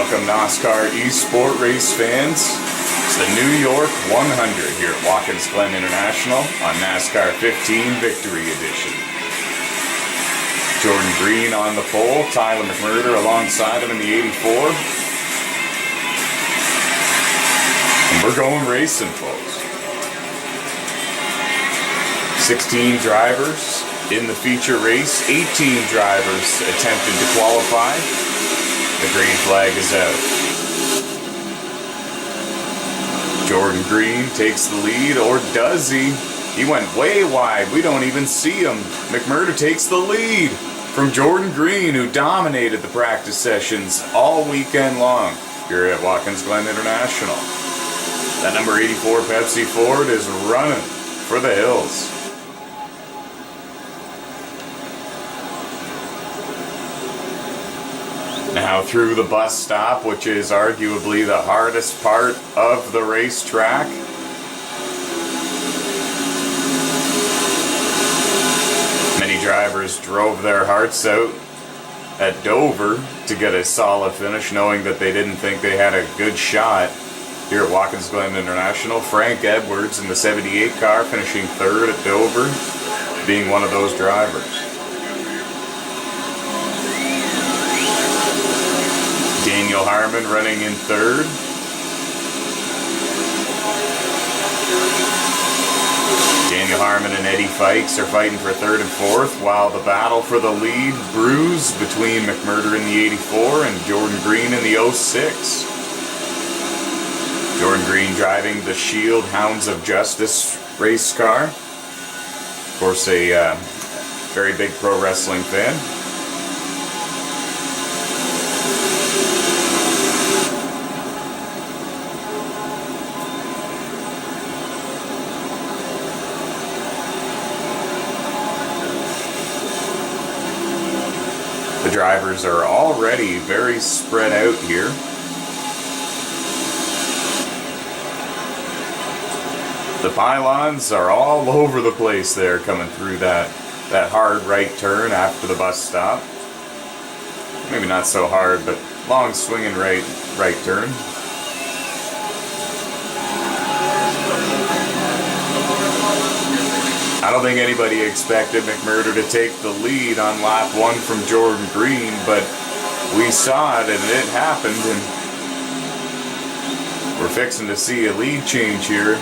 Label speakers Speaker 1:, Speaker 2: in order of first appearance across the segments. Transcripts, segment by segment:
Speaker 1: Welcome NOSSCAR Esport race fans. It's the New York 100 here at Watkins Glen International on NASCAR 15 Victory Edition. Jordan Green on the pole, Tyler McMurder alongside him in the 84. And we're going racing, folks. 16 drivers in the feature race, 18 drivers attempted to qualify. The green flag is out. Jordan Green takes the lead, or does he? He went way wide. We don't even see him. McMurder takes the lead from Jordan Green, who dominated the practice sessions all weekend long here at Watkins Glen International. That number 84 Pepsi Ford is running for the hills. Now through the bus stop, which is arguably the hardest part of the racetrack. Many drivers drove their hearts out at Dover to get a solid finish, knowing that they didn't think they had a good shot here at Watkins Glen International. Frank Edwards in the 78 car finishing third at Dover, being one of those drivers. Daniel Harmon running in third. Daniel Harmon and Eddie Fikes are fighting for third and fourth, while the battle for the lead brews between McMurder in the 84 and Jordan Green in the 06. Jordan Green driving the Shield Hounds of Justice race car. Of course, a very big pro wrestling fan. The drivers are already very spread out here. The pylons are all over the place there coming through that hard right turn after the bus stop. Maybe not so hard, but long swinging right turn. I don't think anybody expected McMurder to take the lead on lap one from Jordan Green, but we saw it and it happened, and we're fixing to see a lead change here.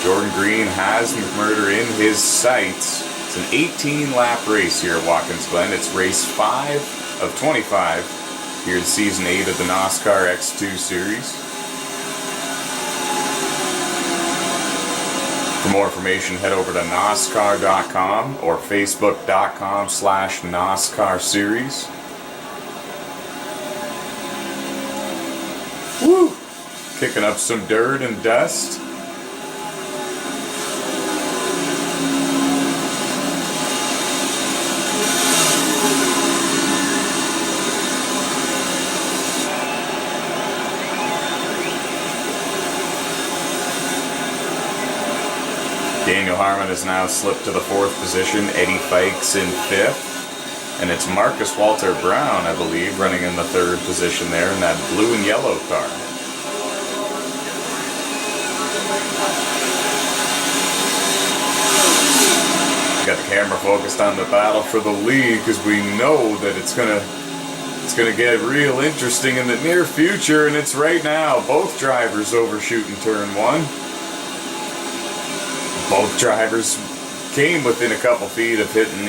Speaker 1: Jordan Green has McMurder in his sights. It's an 18-lap race here at Watkins Glen. It's race 5 of 25 here in season 8 of the NOSSCAR X2 Series. For more information, head over to NOSSCAR.com or Facebook.com/NOSSCAR Series. Woo! Kicking up some dirt and dust. Daniel Harmon has now slipped to the 4th position, Eddie Fikes in 5th, and it's Marcus Walter Brown, I believe, running in the 3rd position there in that blue and yellow car. Got the camera focused on the battle for the lead because we know that it's gonna get real interesting in the near future, and it's right now. Both drivers overshooting turn 1. Both drivers came within a couple feet of hitting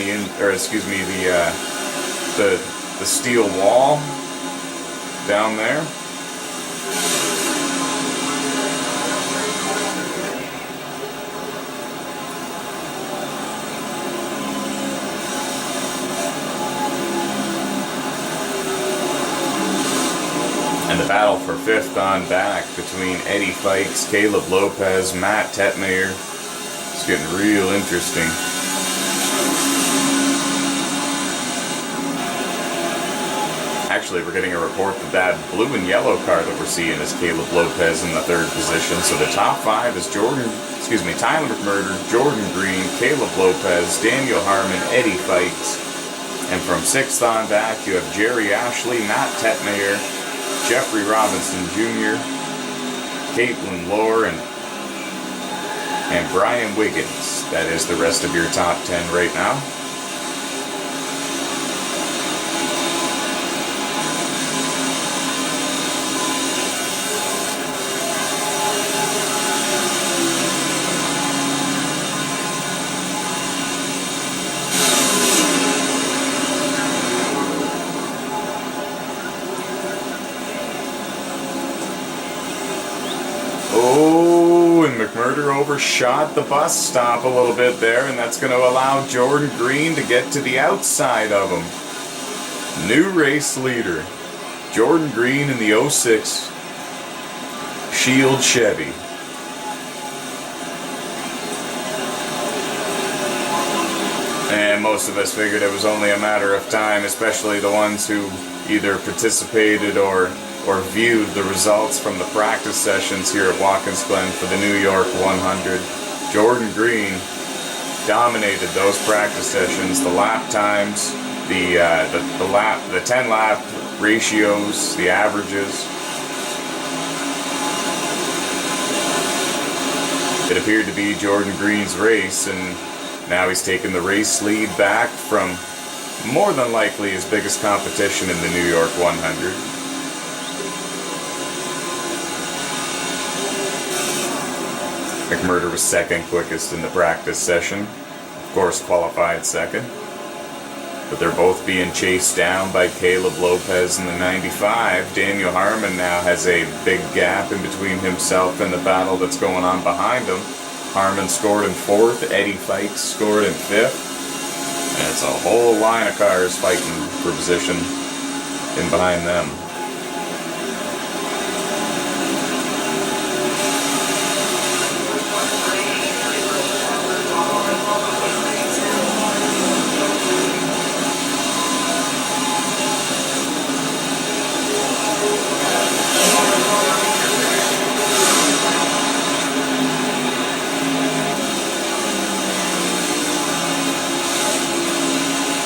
Speaker 1: the steel wall down there. And the battle for 5th on back between Eddie Fikes, Caleb Lopez, Matt Tetmayer. It's getting real interesting. Actually, we're getting a report that blue and yellow car that we're seeing is Caleb Lopez in the 3rd position. So the top 5 is Tyler McMurder, Jordan Green, Caleb Lopez, Daniel Harmon, Eddie Fikes. And from 6th on back, you have Jerry Ashley, Matt Tetmayer, Jeffrey Robinson Jr., Caitlin Lohr, and Brian Wiggins. That is the rest of your top 10 right now. Oh, and McMurder overshot the bus stop a little bit there, and that's going to allow Jordan Green to get to the outside of him. New race leader, Jordan Green in the 06 Shield Chevy. And most of us figured it was only a matter of time, especially the ones who either participated or viewed the results from the practice sessions here at Watkins Glen for the New York 100. Jordan Green dominated those practice sessions, the lap times, the 10 lap ratios, the averages. It appeared to be Jordan Green's race, and now he's taken the race lead back from more than likely his biggest competition in the New York 100. McMurder was second quickest in the practice session. Of course, qualified second. But they're both being chased down by Caleb Lopez in the 95. Daniel Harmon now has a big gap in between himself and the battle that's going on behind him. Harmon scored in 4th. Eddie Fikes scored in 5th. And it's a whole line of cars fighting for position in behind them.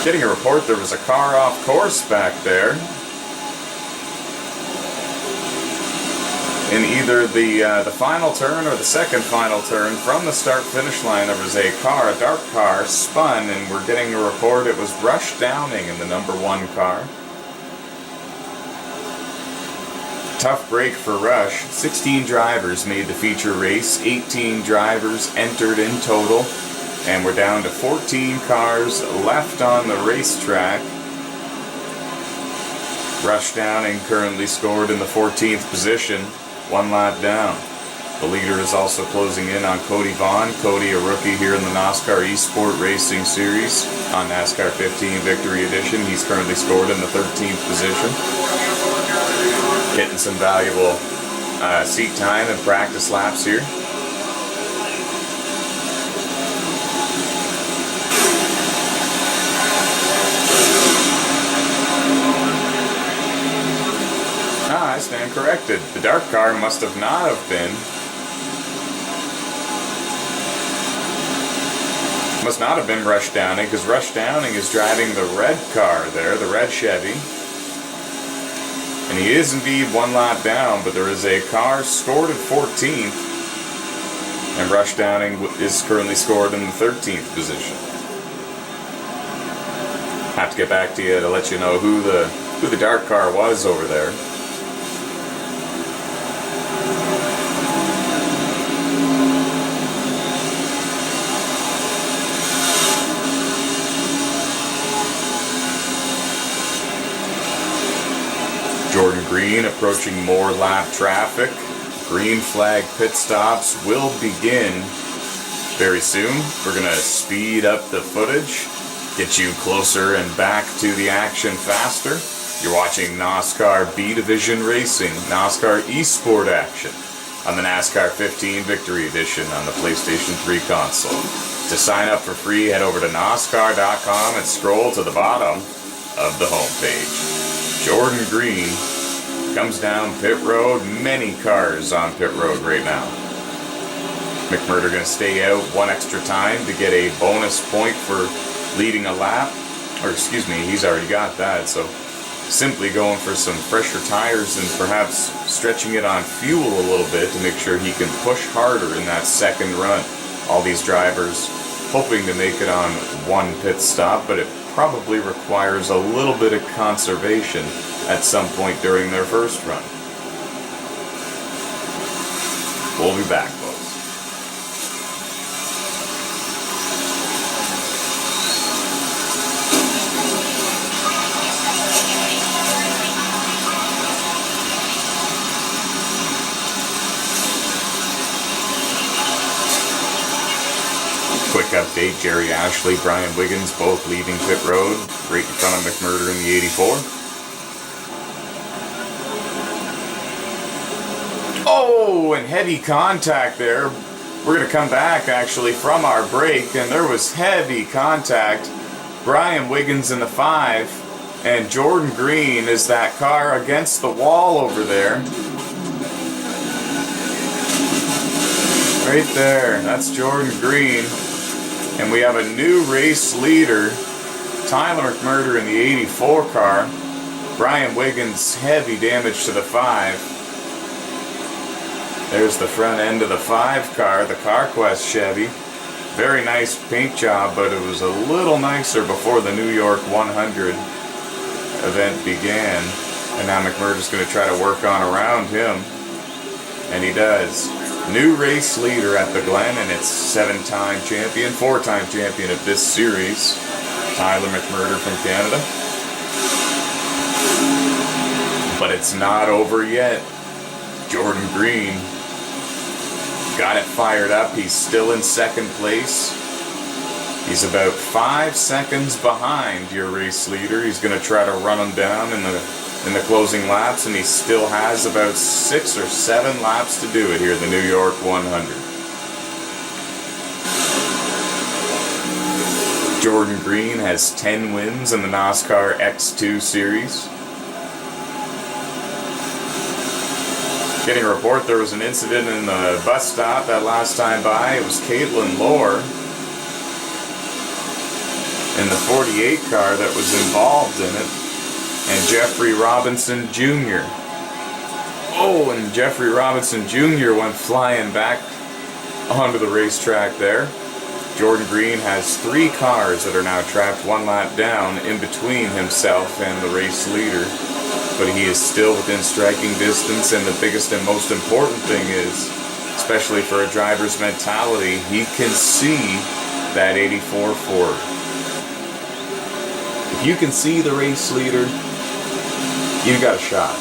Speaker 1: Getting a report there was a car off course back there. In either the final turn or the second final turn from the start-finish line, there was a dark car, spun, and we're getting a report it was Rush Downing in the number 1 car. Tough break for Rush. 16 drivers made the feature race, 18 drivers entered in total. And we're down to 14 cars left on the racetrack. Rush Downing currently scored in the 14th position, 1 lap down. The leader is also closing in on Cody Vaughn. Cody, a rookie here in the NOSSCAR Esport Racing Series on NASCAR 15 Victory Edition. He's currently scored in the 13th position. Getting some valuable seat time and practice laps here. I stand corrected. The dark car must have not have been. Must not have been Rush Downing, because Rush Downing is driving the red car there, the red Chevy. And he is indeed 1 lap down, but there is a car scored at 14th. And Rush Downing is currently scored in the 13th position. Have to get back to you to let you know who the dark car was over there. Jordan Green approaching more lap traffic. Green flag pit stops will begin very soon. We're going to speed up the footage, get you closer and back to the action faster. You're watching NOSSCAR B Division Racing, NOSSCAR Esport action on the NASCAR 15 Victory Edition on the PlayStation 3 console. To sign up for free, head over to NOSSCAR.com and scroll to the bottom of the homepage. Jordan Green comes down pit road. Many cars on pit road right now. McMurder going to stay out 1 extra time to get a bonus point for leading a lap. Or excuse me, he's already got that. So simply going for some fresher tires and perhaps stretching it on fuel a little bit to make sure he can push harder in that second run. All these drivers hoping to make it on one pit stop, but it probably requires a little bit of conservation at some point during their first run. We'll be back, folks. Quick update, Jerry Ashley, Brian Wiggins both leaving pit road, right in front of McMurder in the 84. Oh, and heavy contact there. We're going to come back actually from our break, and there was heavy contact. Brian Wiggins in the 5, and Jordan Green is that car against the wall over there. Right there, that's Jordan Green. And we have a new race leader, Tyler McMurder in the 84 car. Brian Wiggins, heavy damage to the 5. There's the front end of the 5 car, the CarQuest Chevy. Very nice paint job, but it was a little nicer before the New York 100 event began. And now McMurder's going to try to work on around him. And he does. New race leader at the Glen, and it's 7-time champion, 4-time champion of this series, Tyler McMurder from Canada. But it's not over yet. Jordan Green got it fired up. He's still in second place. He's about 5 seconds behind your race leader. He's going to try to run him down in the closing laps, and he still has about 6 or 7 laps to do it here at the New York 100. Jordan Green has 10 wins in the NOSSCAR X2 Series. Getting a report there was an incident in the bus stop that last time by. It was Caitlin Lohr in the 48 car that was involved in it. And Jeffrey Robinson Jr. Oh, and Jeffrey Robinson Jr. went flying back onto the racetrack there. Jordan Green has 3 cars that are now trapped 1 lap down in between himself and the race leader. But he is still within striking distance, and the biggest and most important thing is, especially for a driver's mentality, he can see that 84 Ford. If you can see the race leader, you got a shot.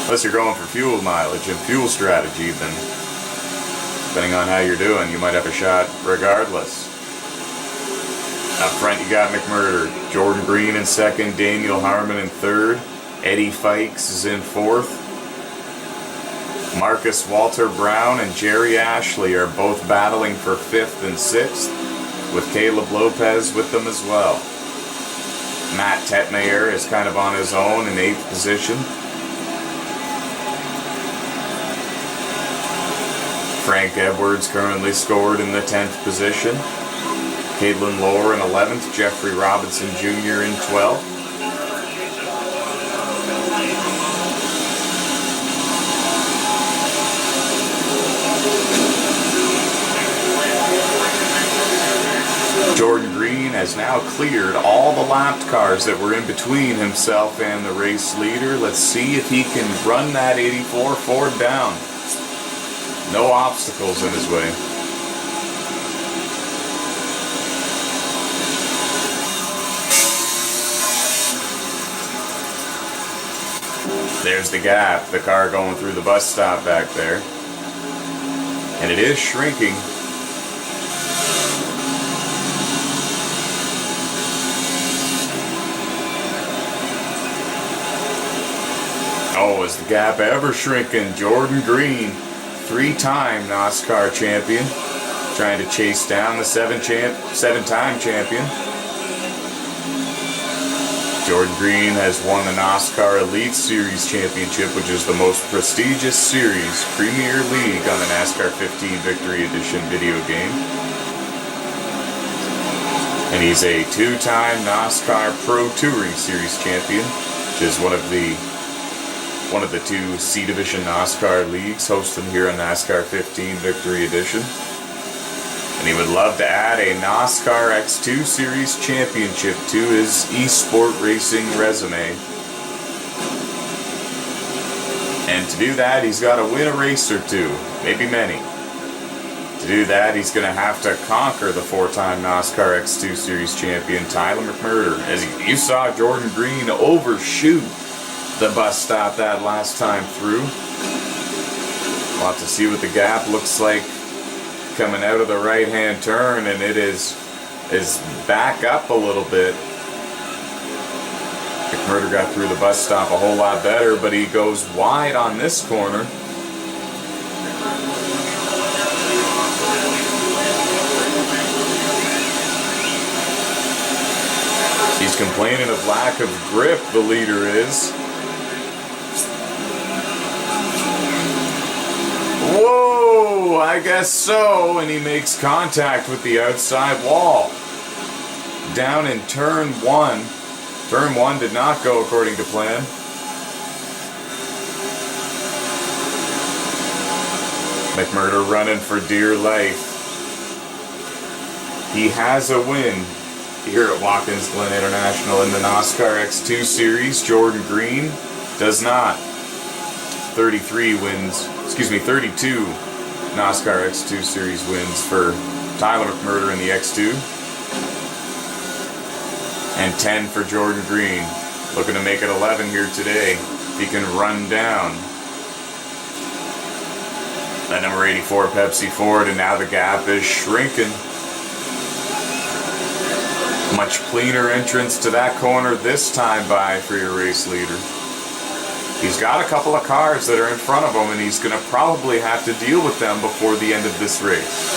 Speaker 1: Unless you're going for fuel mileage and fuel strategy, then depending on how you're doing, you might have a shot regardless. Up front you got McMurder, Jordan Green in second, Daniel Harmon in third, Eddie Fikes is in fourth. Marcus Walter Brown and Jerry Ashley are both battling for 5th and 6th, with Caleb Lopez with them as well. Matt Tetmayer is kind of on his own in 8th position. Frank Edwards currently scored in the 10th position. Caitlin Lohr in 11th, Jeffrey Robinson Jr. in 12th. Jordan Green has now cleared all the lapped cars that were in between himself and the race leader. Let's see if he can run that 84 Ford down. No obstacles in his way. There's the gap, the car going through the bus stop back there. And it is shrinking. Oh, is the gap ever shrinking? Jordan Green, 3-time NOSSCAR champion, trying to chase down the 7-time champion. Jordan Green has won the NOSSCAR Elite Series Championship, which is the most prestigious series, Premier League on the NASCAR 15 Victory Edition video game. And he's a two-time NASCAR Pro Touring Series champion, which is one of the two C Division NASCAR leagues hosted here on NASCAR 15 Victory Edition. And he would love to add a NOSSCAR X2 Series championship to his eSport racing resume. And to do that, he's got to win a race or two, maybe many. To do that, he's going to have to conquer the four-time NOSSCAR X2 Series champion, Tyler McMurder. As you saw Jordan Green overshoot the bus stop that last time through. We'll have to see what the gap looks like coming out of the right-hand turn, and it is back up a little bit. McMurder got through the bus stop a whole lot better, but he goes wide on this corner. He's complaining of lack of grip, the leader is. Whoa, I guess so, and he makes contact with the outside wall. Down in turn one. Turn one did not go according to plan. McMurder running for dear life. He has a win here at Watkins Glen International in the NOSSCAR X2 Series. Jordan Green does not. 32 NOSSCAR X2 Series wins for Tyler McMurder in the X2. And 10 for Jordan Green. Looking to make it 11 here today. If he can run down that number 84 Pepsi Ford, and now the gap is shrinking. Much cleaner entrance to that corner this time by for your race leader. He's got a couple of cars that are in front of him, and he's going to probably have to deal with them before the end of this race.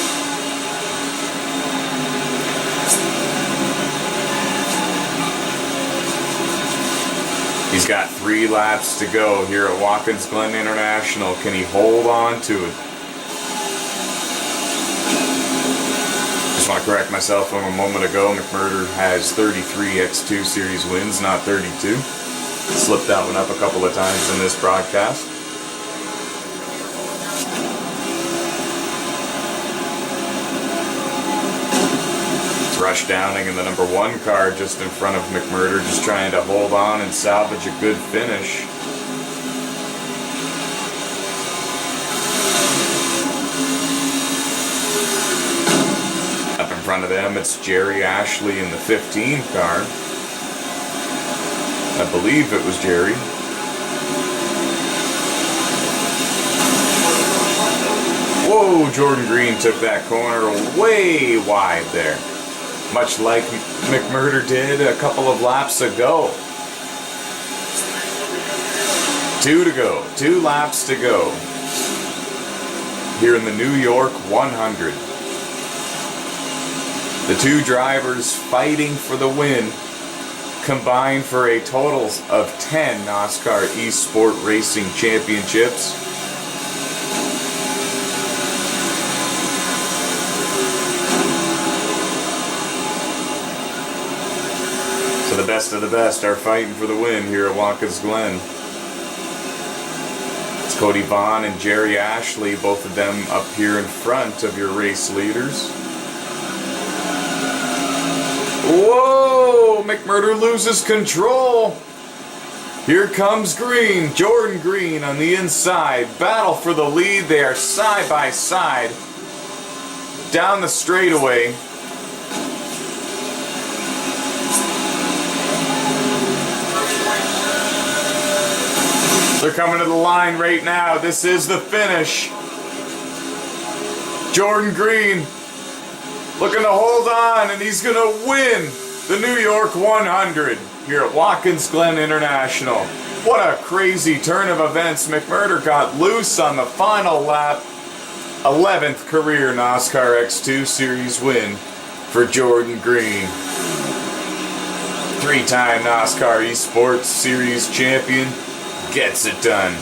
Speaker 1: He's got 3 laps to go here at Watkins Glen International. Can he hold on to it? Just want to correct myself from a moment ago. McMurder has 33 X2 Series wins, not 32. Slipped that one up a couple of times in this broadcast. It's Rush Downing in the number 1 car just in front of McMurder, just trying to hold on and salvage a good finish. Up in front of them, it's Jerry Ashley in the 15 car. I believe it was Jerry. Whoa, Jordan Green took that corner way wide there. Much like McMurder did a couple of laps ago. 2 to go. 2 laps to go. Here in the New York 100. The 2 drivers fighting for the win combined for a total of 10 NOSSCAR eSport Racing Championships. So the best of the best are fighting for the win here at Watkins Glen. It's Cody Vaughn and Jerry Ashley, both of them up here in front of your race leaders. Whoa! McMurder loses control. Here comes Green. Jordan Green on the inside. Battle for the lead. They are side by side. Down the straightaway. They're coming to the line right now. This is the finish. Jordan Green looking to hold on, and he's going to win the New York 100 here at Watkins Glen International. What a crazy turn of events. McMurder got loose on the final lap. 11th career NOSSCAR X2 Series win for Jordan Green. 3-time NOSSCAR eSports Series champion gets it done.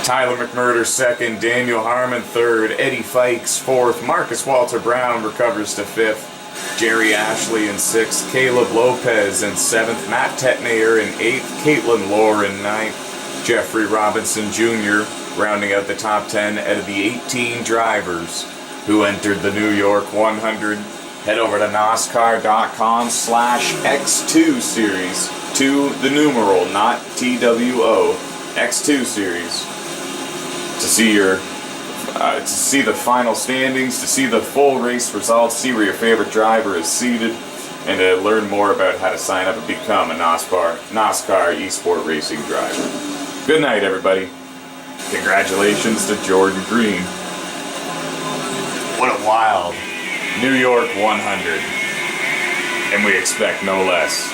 Speaker 1: Tyler McMurder second, Daniel Harmon third, Eddie Fikes fourth, Marcus Walter Brown recovers to fifth, Jerry Ashley in sixth, Caleb Lopez in seventh, Matt Tetnayer in eighth, Caitlin Lohr in ninth, Jeffrey Robinson Jr. rounding out the top 10 out of the 18 drivers who entered the New York 100. Head over to NOSSCAR.com/X2 Series, to the numeral, not TWO, X2 Series, to see the final standings, to see the full race results, see where your favorite driver is seated, and to learn more about how to sign up and become a NOSSCAR eSport racing driver. Good night, everybody. Congratulations to Jordan Green. What a wild New York 100. And we expect no less.